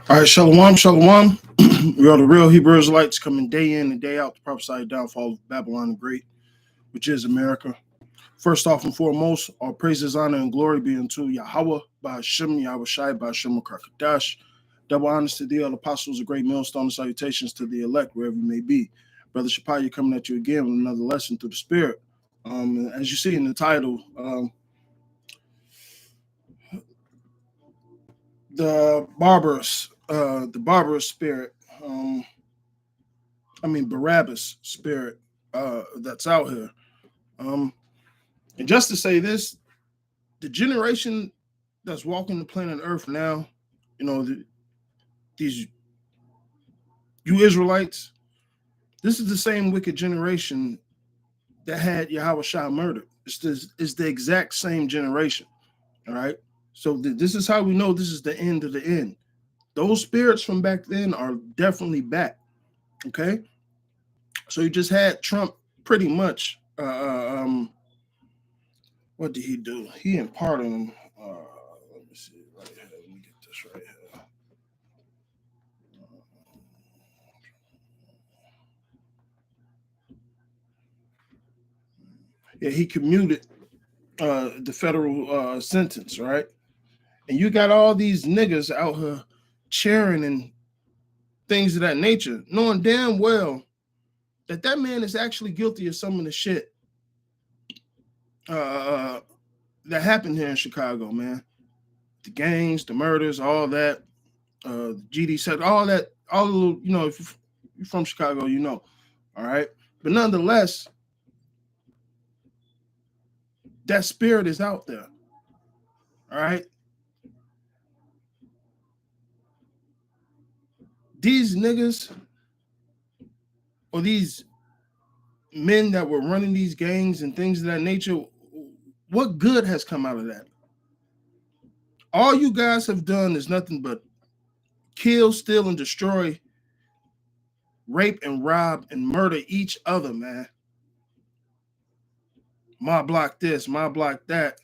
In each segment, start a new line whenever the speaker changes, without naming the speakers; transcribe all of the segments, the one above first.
All right, shalom, shalom. We are the real Hebrew Israelites coming day in and day out to prophesy the downfall of Babylon the Great, which is America. First off and foremost, all praises, honor, and glory be unto Yahweh, by Hashem, Yahweh Shai, by Hashem, Kadash. Double honors to the other apostles, a great millstone, and salutations to the elect, wherever you may be. Brother Shapai, coming at you again with another lesson through the Spirit. As you see in the title, the barbarous spirit, Barabbas spirit that's out here. And just to say this, the generation that's walking the planet Earth now, these you Israelites, this is the same wicked generation that had Yahweh Shah murdered. It's the exact same generation. All right. So this is how we know this is the end of the end. Those spirits from back then are definitely back. Okay. So you just had Trump pretty much. What did he do? He imparted him. Let me see right here. Let me get this right here. Yeah, he commuted the federal sentence, right? And you got all these niggas out here cheering and things of that nature, knowing damn well that man is actually guilty of some of the shit that happened here in Chicago, man. The gangs, the murders, all that, the GD said, all that, all the little, if you're from Chicago, all right? But nonetheless, that spirit is out there, all right? These niggas or these men that were running these gangs and things of that nature, what good has come out of that? All you guys have done is nothing but kill, steal, and destroy, rape and rob and murder each other, man. My block this, my block that.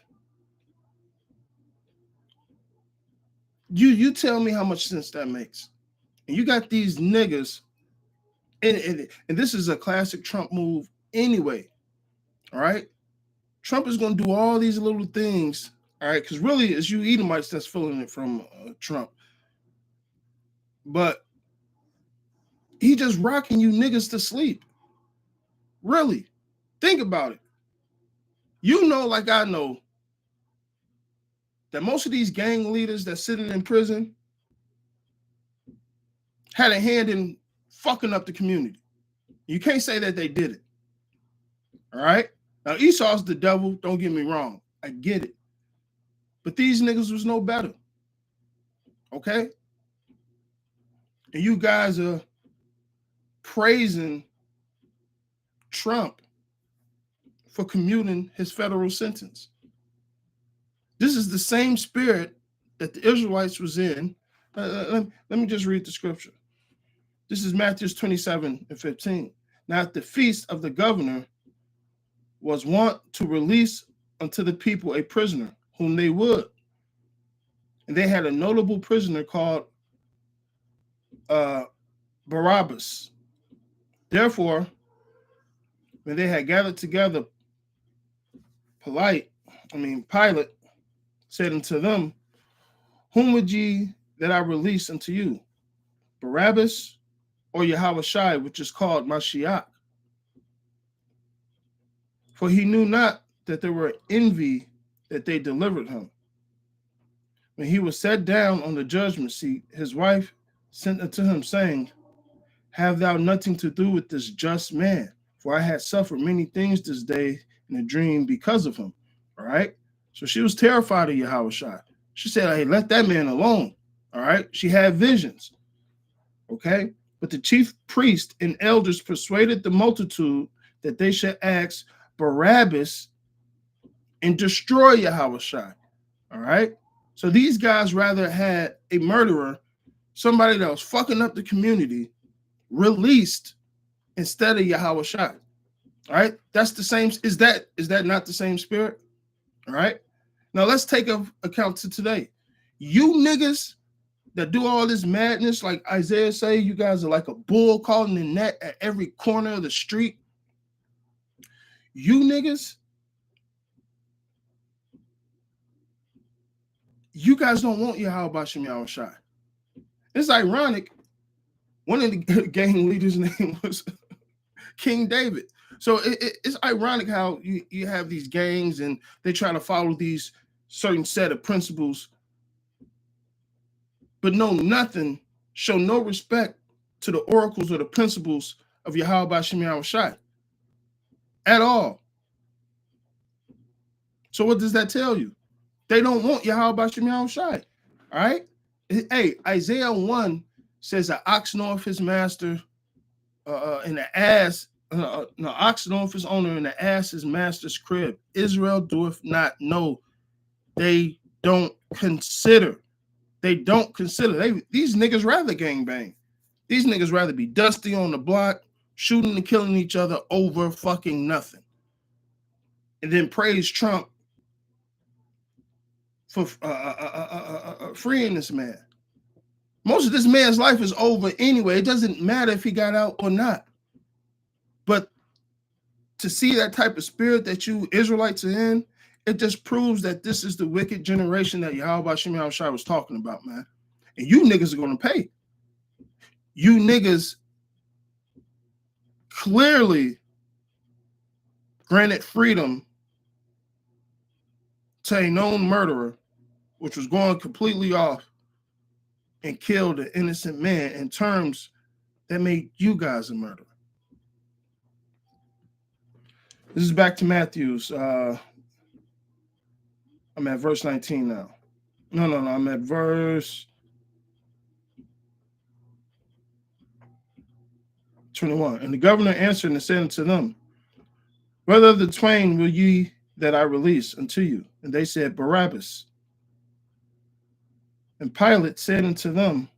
You tell me how much sense that makes. And you got these niggas, and this is a classic Trump move anyway, all right? Trump is going to do all these little things, all right? Because really, it's you Edomites that's feeling it from Trump. But he just rocking you niggas to sleep. Really. Think about it. You know, like I know, that most of these gang leaders that's sitting in prison had a hand in fucking up the community. You can't say that they did it. All right? Now, Esau's the devil. Don't get me wrong. I get it. But these niggas was no better. Okay? And you guys are praising Trump for commuting his federal sentence. This is the same spirit that the Israelites was in. Let me just read the scripture. This is Matthew 27:15. Now at the feast of the governor was wont to release unto the people a prisoner whom they would. And they had a notable prisoner called Barabbas. Therefore, when they had gathered together, Pilate said unto them, whom would ye that I release unto you, Barabbas or Yahweh Shai, which is called Mashiach? For he knew not that there were envy that they delivered him. When he was set down on the judgment seat, his wife sent unto him, saying, have thou nothing to do with this just man? For I had suffered many things this day in a dream because of him. All right. So she was terrified of Yahweh Shai. She said, hey, let that man alone. All right. She had visions. Okay. But the chief priest and elders persuaded the multitude that they should ask Barabbas and destroy Yahweh Shai. All right. So these guys rather had a murderer, somebody that was fucking up the community, released instead of Yahweh Shai. All right. That's the same. Is that not the same spirit? All right. Now let's take account to today. You niggas that do all this madness, like Isaiah say, you guys are like a bull caught in the net at every corner of the street. You niggas, you guys don't want Yahweh Shem Yahushai. It's ironic. One of the gang leaders' name was King David. So it's ironic how you have these gangs and they try to follow these certain set of principles, but know nothing, show no respect to the oracles or the principles of Yahweh Shem Yahushai at all. So what does that tell you? They don't want Yahweh Shem Yahushai. All right? Hey, Isaiah 1 says an ox knoweth his master, and the ass, ox knoweth his owner, and the ass his master's crib. Israel doeth not know. They don't consider. They don't consider. These niggas rather gangbang. These niggas rather be dusty on the block, shooting and killing each other over fucking nothing. And then praise Trump for freeing this man. Most of this man's life is over anyway. It doesn't matter if he got out or not. But to see that type of spirit that you Israelites are in, it just proves that this is the wicked generation that Yahweh Shem Yahushai was talking about, man. And you niggas are going to pay. You niggas clearly granted freedom to a known murderer, which was going completely off and killed an innocent man in terms that made you guys a murderer. This is back to Matthew's. I'm at verse 19 now. No, I'm at verse 21. And the governor answered and said unto them, whether of the twain will ye that I release unto you? And they said, Barabbas. And Pilate said unto them,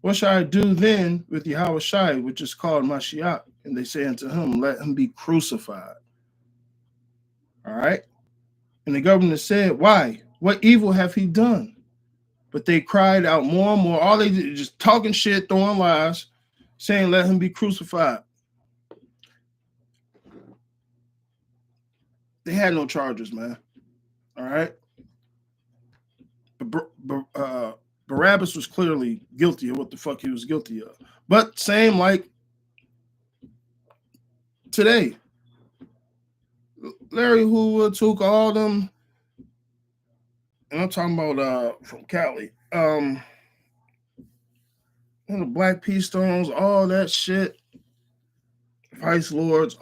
what shall I do then with Yahushai, which is called Mashiach? And they say unto him, let him be crucified. All right. And the governor said, why? What evil have he done? But they cried out more and more. All they did is just talking shit, throwing lies, saying, let him be crucified. They had no charges, man. All right. Barabbas was clearly guilty of what the fuck he was guilty of. But same like today. Larry Hoover took all them, and I'm talking about from Cali. And the Black Peace Stones, all that shit. Vice Lords,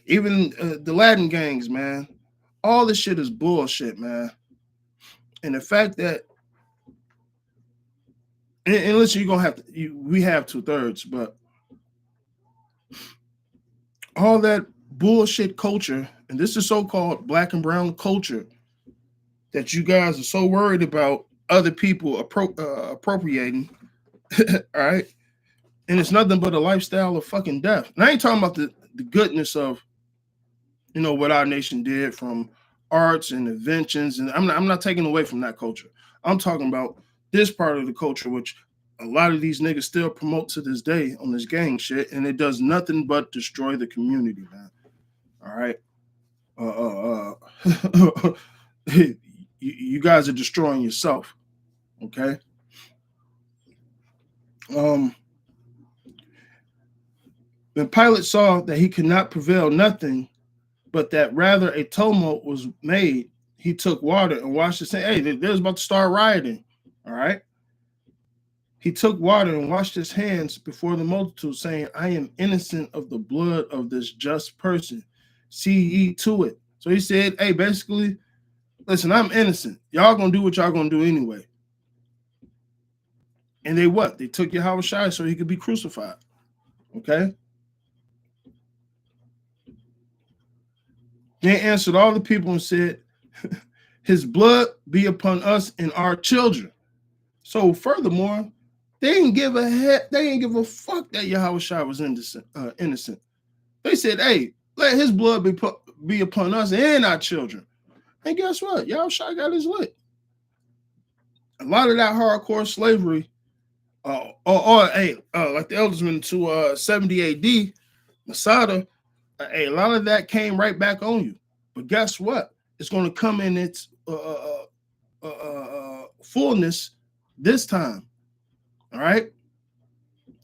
even the Latin gangs, man. All this shit is bullshit, man. And the fact that, and listen, you're gonna have to. We have 2/3, but all that bullshit culture, and this is so-called black and brown culture, that you guys are so worried about other people appropriating. All right, and it's nothing but a lifestyle of fucking death. And I ain't talking about the goodness of, what our nation did from arts and inventions, and I'm not taking away from that culture. I'm talking about this part of the culture, which a lot of these niggas still promote to this day on this gang shit, and it does nothing but destroy the community, man. All right, you guys are destroying yourself. Okay. When Pilate saw that he could not prevail nothing, but that rather a tumult was made, he took water and washed his hands. Hey, they was about to start rioting. All right. He took water and washed his hands before the multitude, saying, I am innocent of the blood of this just person. See ye to it. So he said, hey, basically, listen, I'm innocent. Y'all gonna do what y'all gonna do anyway. And they what? They took Yahushua so he could be crucified. Okay. They answered all the people and said, his blood be upon us and our children. So furthermore, they didn't give a heck, they didn't give a fuck that Yahushua was innocent. They said, hey, let his blood be upon us and our children. And guess what? Yahushua got his lick. A lot of that hardcore slavery, like the elders went to 70 AD, Masada, a lot of that came right back on you. But guess what? It's going to come in its fullness this time. All right.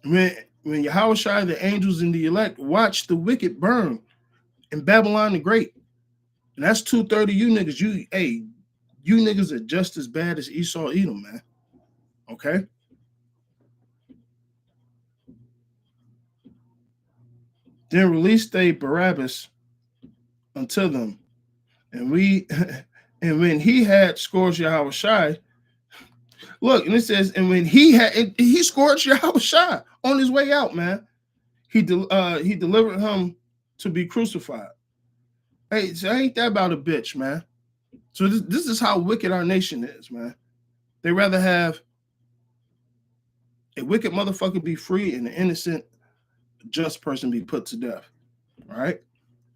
When Yahushua, the angels, and the elect watch the wicked burn in Babylon the Great, and that's 2/3 you niggas. You niggas are just as bad as Esau Edom, man. Okay. Then release they Barabbas unto them, and when he had scourged Yahushua, look, and it says, and when he scourged Yahushua on his way out, man, he delivered him to be crucified. Hey, so ain't that about a bitch, man? So this is how wicked our nation is, man. They rather have a wicked motherfucker be free and an innocent, just person be put to death. All right.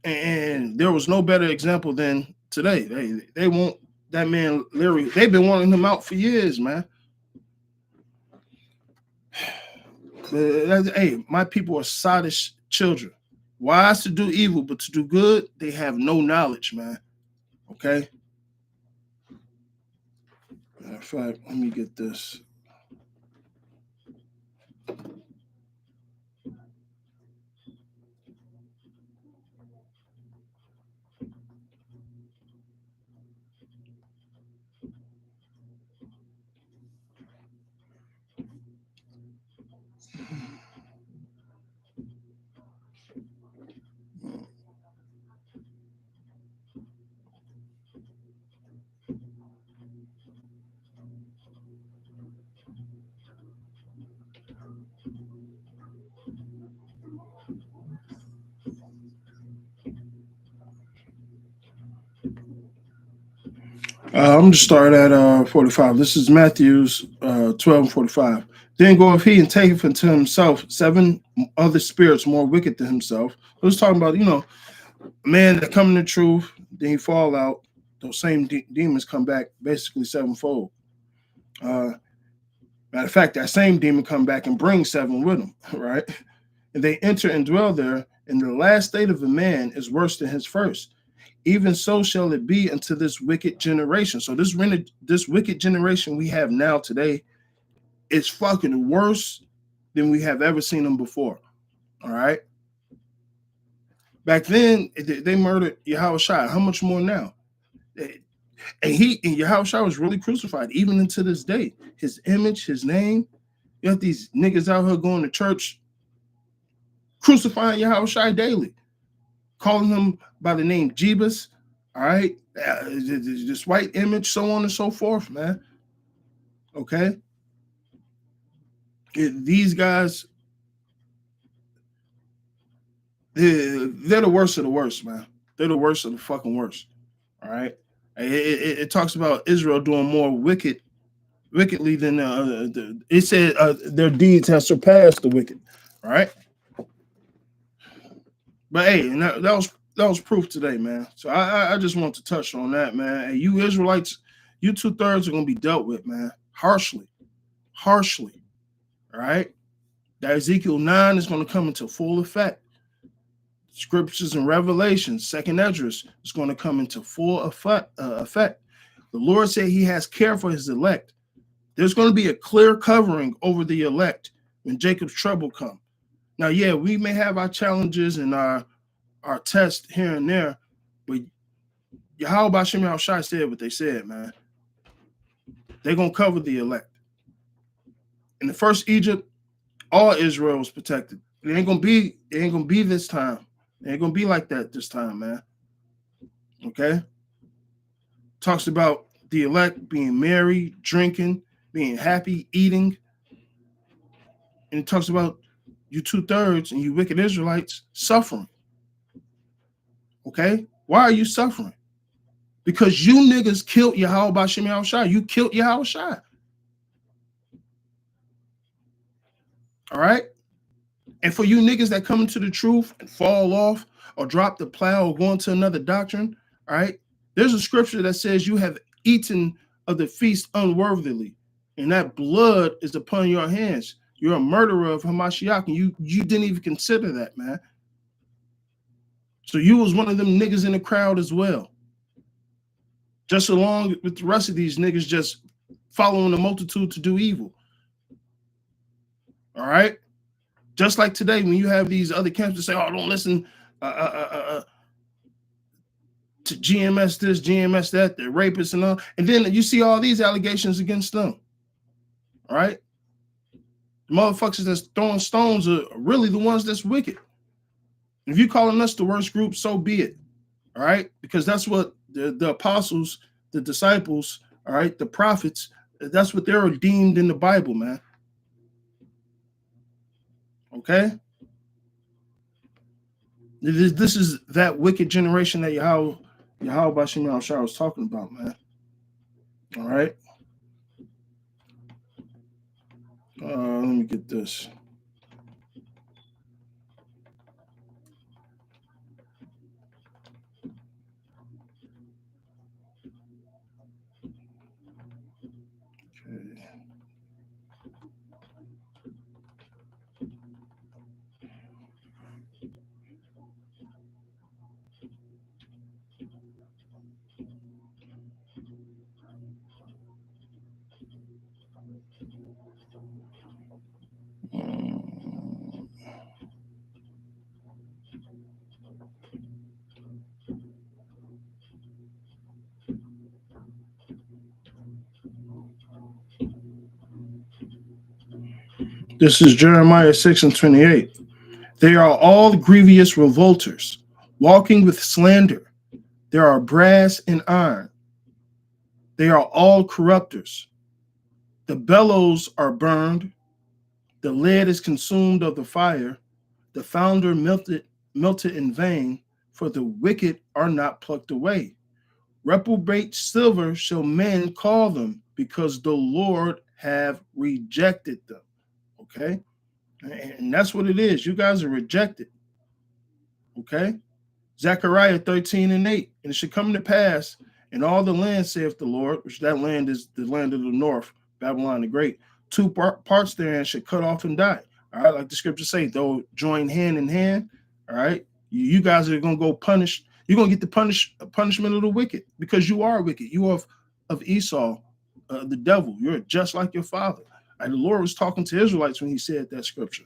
And there was no better example than today. They want that man Larry. They've been wanting him out for years, man. Hey, my people are sottish children. Wise to do evil, but to do good, they have no knowledge, man. Okay. Matter of fact, let me get this. I'm going to start at 45. This is Matthew's 12:45. Then goeth he and taketh unto himself 7 other spirits more wicked than himself. I was talking about, a man that come in the truth, then he fall out. Those same demons come back basically 7-fold. Matter of fact, that same demon come back and bring 7 with him, right? And they enter and dwell there. And the last state of a man is worse than his first. Even so shall it be unto this wicked generation. So this wicked generation we have now today is fucking worse than we have ever seen them before. All right. Back then, they murdered Yahushua. How much more now? And Yahushua was really crucified, even unto this day. His image, his name. You have these niggas out here going to church, crucifying Yahushua daily, calling him by the name Jebus, all right? This white image, so on and so forth, man. Okay? These guys, they're the worst of the worst, man. They're the worst of the fucking worst, all right? It talks about Israel doing more wickedly than it said their deeds have surpassed the wicked, all right? But hey, and that was proof today, man. So I just want to touch on that, man. Hey, you Israelites, you 2/3 are gonna be dealt with, man, harshly. All right. That Ezekiel 9 is gonna come into full effect. Scriptures and Revelations, 2nd Esdras is going to come into full effect. The Lord said He has care for His elect. There's going to be a clear covering over the elect when Jacob's trouble comes. Now, yeah, we may have our challenges and our tests here and there, but Yahweh Shem Yahushua said what they said, man. They're going to cover the elect. In the first Egypt, all Israel was protected. It ain't gonna be this time. It ain't gonna be like that this time, man. Okay? Talks about the elect being merry, drinking, being happy, eating. And it talks about you 2/3 and you wicked Israelites suffering. Okay? Why are you suffering? Because you niggas killed Yahweh B'Shem Yahushua. You killed Yahushua. All right? And for you niggas that come into the truth and fall off or drop the plow or go into another doctrine, all right, there's a scripture that says you have eaten of the feast unworthily. and that blood is upon your hands. You're a murderer of Hamashiach, and you didn't even consider that, man. So you was one of them niggas in the crowd as well. Just along with the rest of these niggas just following the multitude to do evil. All right? Just like today, when you have these other camps that say, oh, don't listen to GMS this, GMS that, they're rapists and all. And then you see all these allegations against them. All right? The motherfuckers that's throwing stones are really the ones that's wicked. If you're calling us the worst group, so be it. All right? Because that's what the apostles, the disciples, all right, the prophets, that's what they're deemed in the Bible, man. Okay? This is that wicked generation that Yahweh Bashim Yahushua was talking about, man. All right? Let me get this. This is Jeremiah 6:28. They are all grievous revolters, walking with slander. There are brass and iron. They are all corrupters. The bellows are burned. The lead is consumed of the fire. The founder melted in vain, for the wicked are not plucked away. Reprobate silver shall men call them, because the Lord have rejected them. Okay? And that's what it is. You guys are rejected. Okay? Zechariah 13:8. And it should come to pass in all the land, saith the Lord, which that land is the land of the north, Babylon the Great. Two parts therein should cut off and die. All right, like the scriptures say, they'll join hand in hand. All right, you guys are going to go punish. You're going to get the punishment of the wicked, because you are wicked. You are of Esau, the devil. You're just like your father. And the Lord was talking to Israelites when he said that scripture.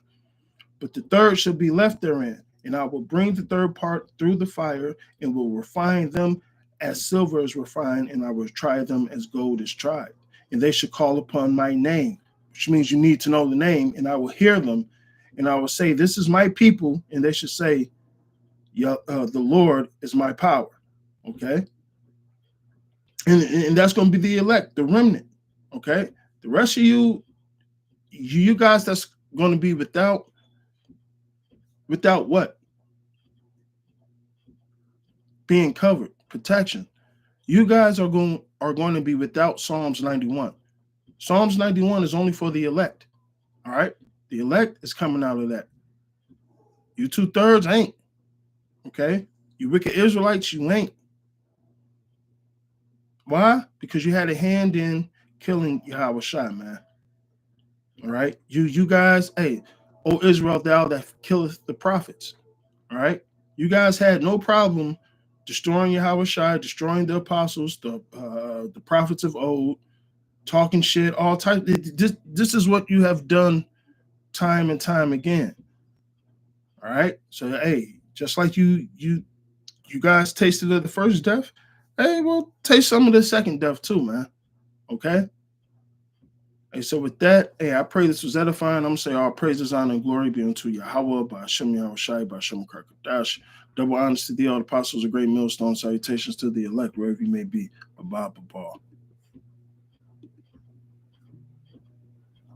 But the third shall be left therein, and I will bring the third part through the fire, and will refine them as silver is refined, and I will try them as gold is tried. And they should call upon my name, which means you need to know the name, and I will hear them, and I will say, this is my people, and they should say, yeah, the Lord is my power. Okay? And that's going to be the elect, the remnant. Okay? The rest of you guys that's going to be without what? Being covered, protection. You guys are going to be without Psalms 91. Psalms 91 is only for the elect. All right? The elect is coming out of that. You 2/3 ain't. Okay? You wicked Israelites, you ain't. Why? Because you had a hand in killing Yahweh Shai, man. All right? You guys, hey, O Israel, thou that killeth the prophets. All right? You guys had no problem destroying Yahweh Shai, destroying the apostles, the prophets of old, talking shit, all types. This is what you have done time and time again. All right? So, hey, just like you guys tasted of the first death, hey, well, taste some of the second death too, man. Okay? Hey, so with that, hey, I pray this was edifying. I'm going to say all praises, honor, and glory be unto Yahweh, by Hashem Yahweh Shai, by Hashem Krakadash. Double honors to thee, all the apostles, a great millstone. Salutations to the elect, wherever you may be. Abba, Abba.